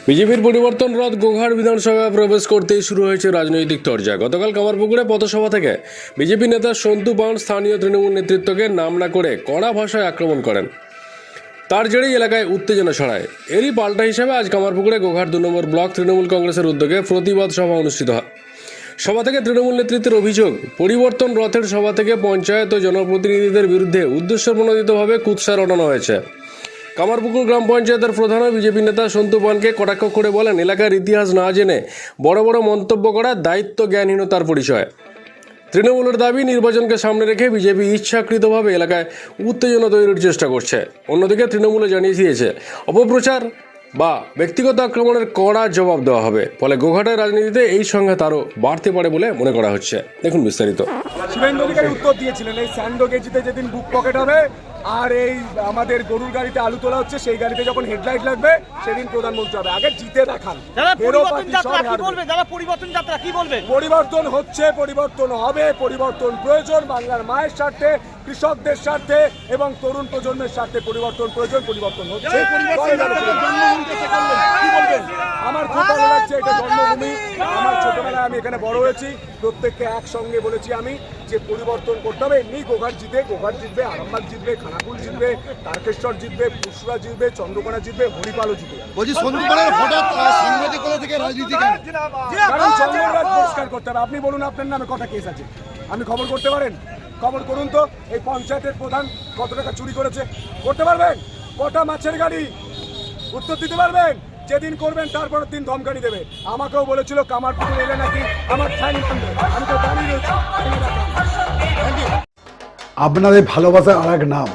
বিজেপির পরিবর্তন রথ গোঘাট বিধানসভায় প্রবেশ করতেই শুরু হয়েছে রাজনৈতিক চর্চা। গতকাল কামারপুকুরে পথসভা থেকে বিজেপি নেতা সন্তু পান স্থানীয় তৃণমূল নেতৃত্বকে নাম না করে কড়া ভাষায় আক্রমণ করেন। তার জেরেই এলাকায় উত্তেজনা ছড়ায়। এরই পাল্টা হিসেবে আজ কামারপুকুরে গোঘাট 2 নম্বর ব্লক তৃণমূল কংগ্রেসের উদ্যোগে প্রতিবাদ সভা অনুষ্ঠিত হয়। সভা থেকে তৃণমূল নেতৃত্বের অভিযোগ, পরিবর্তন রথের সভা থেকে পঞ্চায়েত ও জনপ্রতিনিধিদের বিরুদ্ধে উদ্দেশ্যপ্রণোদিতভাবে কুৎসা রটানো হয়েছে। কামারপুকুর গ্রাম পঞ্চায়েতের প্রধান বিজেপি নেতা সন্তু পানকে কটাক্ষ করে বলেন, এলাকার ইতিহাস না জেনে বড় বড় মন্তব্য করা দায়িত্ব জ্ঞানহীনতার পরিচয়। তৃণমূলের দাবি, নির্বাচনকে সামনে রেখে বিজেপি ইচ্ছাকৃতভাবে এলাকায় উত্তেজনা তৈরির চেষ্টা করছে। অন্যদিকে তৃণমূলে জানিয়ে দিয়েছে, অপপ্রচার বা ব্যক্তিগত আক্রমণের কড়া জবাব দেওয়া হবে। ফলে গোঘাটের রাজনীতিতে এই সংঘাত আরও বাড়তে পারে বলে মনে করা হচ্ছে। দেখুন বিস্তারিত। শিবেন্দ্র অধিকারী উত্তর দিয়েছিলেন, এই স্যান্ডোগেজিতে যেদিন বুক পকেট হবে আর এই আমাদের গরুর গাড়িতে আলু তোলা হচ্ছে, সেই গাড়িতে যখন হেডলাইট লাগবে সেদিন প্রধানমন্ত্রী হবে। আগে জিতে দেখান। পরিবর্তন হচ্ছে, পরিবর্তন হবে, পরিবর্তন প্রয়োজন। বাংলার মায়ের স্বার্থে, কৃষকদের স্বার্থে এবং তরুণ প্রজন্মের স্বার্থে পরিবর্তন প্রয়োজন। পরিবর্তন হচ্ছে। আমার খুব ভালো লাগছে, এটা জন্মভূমি। আমার ছোটবেলায় আমি এখানে বড় হয়েছি। প্রত্যেককে একসঙ্গে বলেছি আমি যে পরিবর্তন করতে হবে। এমনি গোঘাট জিতবে, আরামবাগ জিতবে, খানাকুল জিতবে, তারকেশ্বর জিতবে, পুরসুরা জিতবে, চন্দ্রকোনা জিতবে, হরিপালও জিতবে। বলছি সন্তুপালের হঠাৎ সাংবাদিকতা থেকে রাজনীতি কেন? কারণ চন্দ্ররাজ পরিষ্কার করতে হবে। আপনি বলুন আপনার নামে কটা কেস আছে, আপনি খবর করতে পারেন? খবর করুন তো, এই পঞ্চায়েতের প্রধান কত টাকা চুরি করেছে করতে পারবেন? কটা মাছের গাড়ি উত্তর দিতে পারবেন? যেদিন করবেন তারপরের দিন ধমকানি দেবে। আমাকেও বলেছিল কামারপুকুর এলে নাকি আমার ঠ্যাং ভাঙবে। আমি তো দাঁড়িয়ে রয়েছি। আপনাদের ভালোবাসার আর এক নাম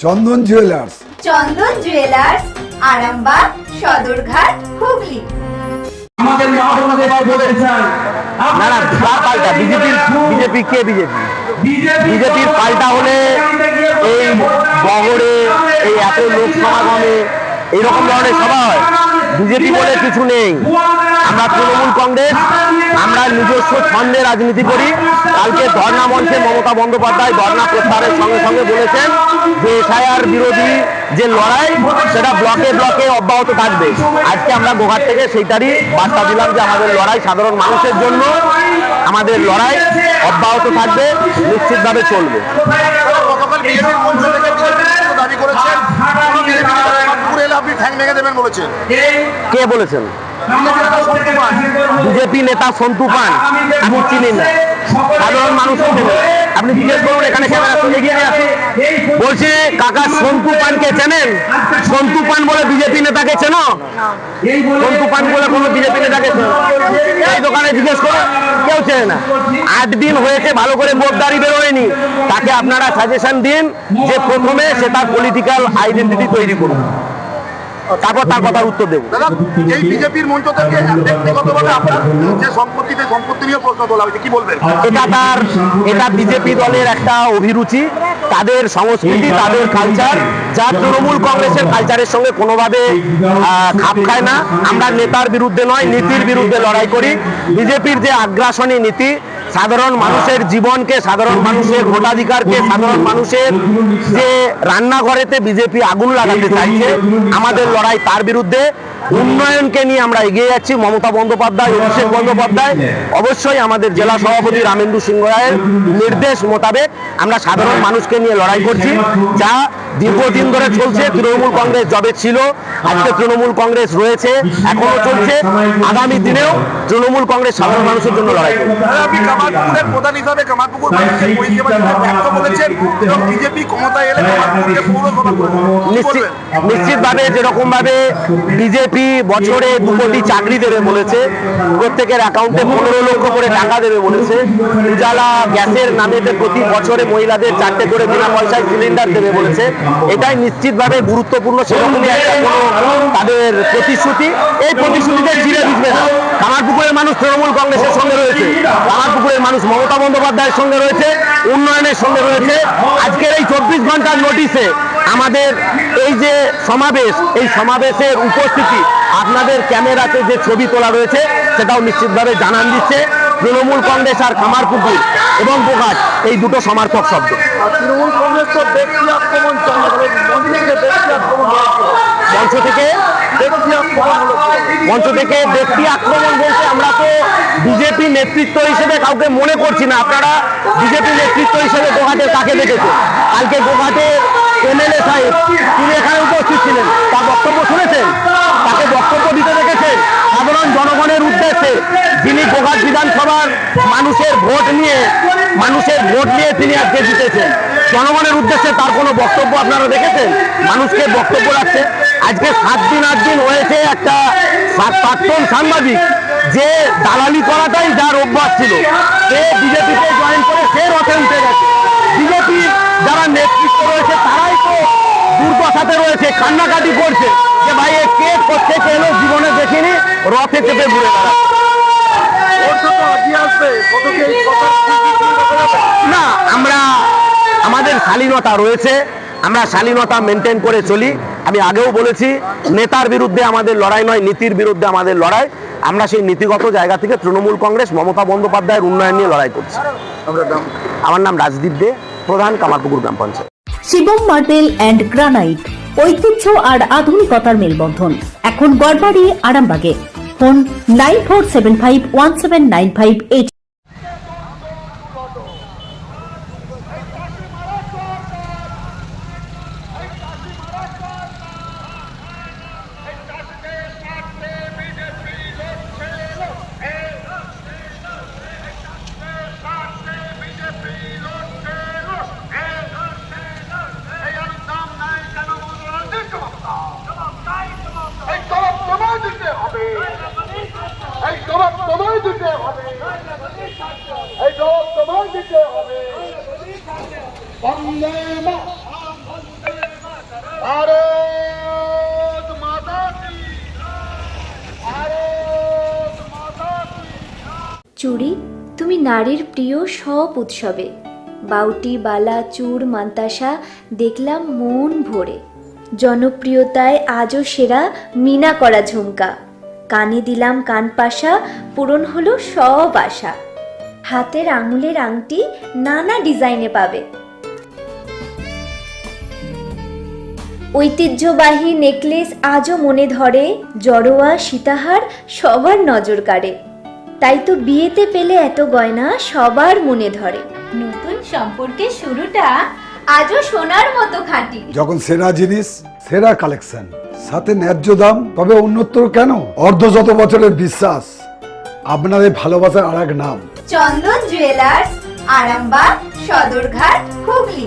চন্দন জুয়েলার্স। চন্দন জুয়েলার্স, আরামবাগ, সদরঘাট, হুগলি। আমাদের বিজেপির পাল্টা হলে এই বহরে এই এত লোক সমাগমে এইরকম ধরনের সভা হয়। বিজেপি বলে কিছু নেই। আমরা তৃণমূল কংগ্রেস, আমরা নিজস্ব ছন্দে রাজনীতি করি। কালকে ধর্ণা মঞ্চে মমতা বন্দ্যোপাধ্যায় ধর্ণা প্রত্যাহারের সঙ্গে সঙ্গে বলেছেন যে এসআইআর বিরোধী যে লড়াই সেটা ব্লকে ব্লকে অব্যাহত থাকবে। আজকে আমরা গোঘাট থেকে সেইটারই বার্তা দিলাম যে আমাদের লড়াই সাধারণ মানুষের জন্য, আমাদের লড়াই অব্যাহত থাকবে, নিশ্চিতভাবে চলবে। কে বলেছেন? বিজেপি নেতা সন্তু পান আমি চিনি না, সাধারণ মানুষ আপনি জিজ্ঞেস করুন। এখানে ক্যামেরা তুলে গিয়ে আছে, বলছে কাকা সন্তু পানকে চেনেন? সন্তু পান বলে বিজেপি নেতাকে চেনো? সন্তু পান বলে কোনো বিজেপি নেতাকে এই দোকানে জিজ্ঞেস করো, কেউ চেনে না। 8 দিন হয়েছে, ভালো করে ভোটদারি বেরোয়নি। তাকে আপনারা সাজেশন দিন যে প্রথমে সে তার পলিটিক্যাল আইডেন্টিটি তৈরি করুন, তারপর তার কথার উত্তর দেবো। এই বিজেপির মঞ্চ থেকে ব্যক্তিগতভাবে আপনার যে সম্পত্তি নিয়ে প্রশ্ন তোলা হয়েছে, কি বলবেন? এটা বিজেপি দলের একটা অভিরুচি, তাদের সংস্কৃতি, তাদের কালচার, যা তৃণমূল কংগ্রেসের কালচারের সঙ্গে কোনোভাবে খাপ খায় না। আমরা নেতার বিরুদ্ধে নয়, নীতির বিরুদ্ধে লড়াই করি। বিজেপির যে আগ্রাসনী নীতি, সাধারণ মানুষের জীবনকে, সাধারণ মানুষের ভোটাধিকারকে, সাধারণ মানুষের যে রান্নাঘরেতে বিজেপি আগুন লাগাতে চাইছে, আমাদের লড়াই তার বিরুদ্ধে। উন্নয়নকে নিয়ে আমরা এগিয়ে যাচ্ছি। মমতা বন্দ্যোপাধ্যায়, অভিষেক বন্দ্যোপাধ্যায়, অবশ্যই আমাদের জেলা সভাপতি রামেন্দু সিংহ রায়ের নির্দেশ মোতাবেক আমরা সাধারণ মানুষকে নিয়ে লড়াই করছি, যা দীর্ঘদিন ধরে চলছে। তৃণমূল কংগ্রেস যবে ছিল, আজকে তৃণমূল কংগ্রেস রয়েছে, এখনো চলছে, আগামী দিনেও তৃণমূল কংগ্রেস সাধারণ মানুষের জন্য লড়াই করবে। আপনি কামারপুকুরের প্রধান হিসাবে কামারপুকুর মানুষের পরিষেবা ব্যক্ত করেছেন এবং বিজেপি ক্ষমতায় এলে কামারপুকুরকে পৌরসভা করবে। নিশ্চিতভাবে যেরকম ভাবে বিজেপি বছরে 2 কোটি চাকরি দেবে বলেছে, প্রত্যেকের অ্যাকাউন্টে 15 লক্ষ করে টাকা দেবে বলেছে, উজালা গ্যাসের নামেতে প্রতি বছরে মহিলাদের 4টে করে বিনা পয়সায় সিলিন্ডার দেবে বলেছে, এটাই নিশ্চিতভাবে গুরুত্বপূর্ণ। সেরকমই একটা তাদের প্রতিশ্রুতি, এই প্রতিশ্রুতিতে চিরে দিবে না। কামারপুকুরের মানুষ তৃণমূল কংগ্রেসের সঙ্গে রয়েছে, কামারপুকুরের মানুষ মমতা বন্দ্যোপাধ্যায়ের সঙ্গে রয়েছে, উন্নয়নের সঙ্গে রয়েছে। আজকের এই 24 ঘন্টার নোটিশে আমাদের এই যে সমাবেশ, এই সমাবেশের উপস্থিতি, আপনাদের ক্যামেরাতে যে ছবি তোলা রয়েছে সেটাও নিশ্চিতভাবে জানান দিচ্ছে তৃণমূল কংগ্রেস আর কামারপুকুর এবং গোঘাট এই দুটো সমার্থক শব্দ। তৃণমূল কংগ্রেস তো ব্যক্তি আক্রমণ মঞ্চ থেকে ব্যক্তি আক্রমণ হলো। মঞ্চ থেকে ব্যক্তি আক্রমণ বলতে আমরা তো বিজেপি নেতৃত্ব হিসেবে কাউকে মনে করছি না। আপনারা বিজেপি নেতৃত্ব হিসেবে গোঘাটের কাকে দেখেছেন? কালকে গোঘাটের এমএলএ সাহেব তিনি এখানে উপস্থিত ছিলেন, তার বক্তব্য শুনেছেন, তাকে বক্তব্য দিতে দেখেছেন সাধারণ জনগণের উদ্দেশ্যে, যিনি গোঘাট বিধানসভার মানুষের ভোট নিয়ে তিনি আজকে জিতেছেন। জনগণের উদ্দেশ্যে তার কোনো বক্তব্য আপনারা দেখেছেন? মানুষকে বক্তব্য রাখছে। আজকে 7 দিন 8 দিন হয়েছে একটা প্রাক্তন সাংবাদিক যে দালালি করাটাই যার অভ্যাস ছিল, সে বিজেপিতে জয়েন করে সে রথে উঠে গেছে। বিজেপি যারা নেতৃত্ব রয়েছে তারাই তো দুর্দশাতে রয়েছে, কান্নাকাটি করছে যে ভাই এ কে করছে কেন জীবনে দেখিনি, রথে চেপে ঘুরে বেড়াচ্ছে। ভোট তো আগিয়ে আসবে, কত কি এই কথা না, আমরা আমাদের শালীনতা রয়েছে, আমরা শালীনতা মেনটেন করে চলি। আমি আগেও বলেছি, নেতার বিরুদ্ধে আমাদের লড়াই নয়, নীতির বিরুদ্ধে আমাদের লড়াই। আমরা সেই নীতিগত জায়গা থেকে তৃণমূল কংগ্রেস মমতা বন্দ্যোপাধ্যায়ের উন্নয়ন নিয়ে লড়াই করছি। আমার নাম রাজদীপ দে, প্রধান কামারপুকুর গ্রাম panchayat. Shivam marble and granite, ঐতিহ্য আর আধুনিকতার মেলবন্ধন, এখন গড়বাড়ি আরামবাগে। ফোন 9475179588। চুড়ি, তুমি নারীর প্রিয় সব উৎসবে, বাউটি, বালা, চূড়, মান্তাসা দেখলাম মন ভরে। জনপ্রিয়তায় আজও সেরা মিনা করা ঝুমকা, কানে দিলাম কানপাশা, পূরণ হলো সব আশা। হাতের আঙুলের আংটি নানা ডিজাইনে পাবে, ঐতিহ্যবাহী নেকলেস আজও মনে ধরে, জড়োয়া সীতাহার সবার নজর কাড়ে। তাই তো বিয়েতে পেলে এত গয়না সবার মনে ধরে। নতুন সম্পর্কের শুরুটা আজও সোনার মতো খাঁটি। যখন সেরা জিনিস, সেরা কালেকশন, সাথে ন্যায্য দাম, তবে উন্নতর কেন? অর্ধশত বছরের বিশ্বাস, আপনাদের ভালোবাসার আর এক নাম চন্দন জুয়েলার্স, আরামবাগ, সদরঘাট, হুগলি।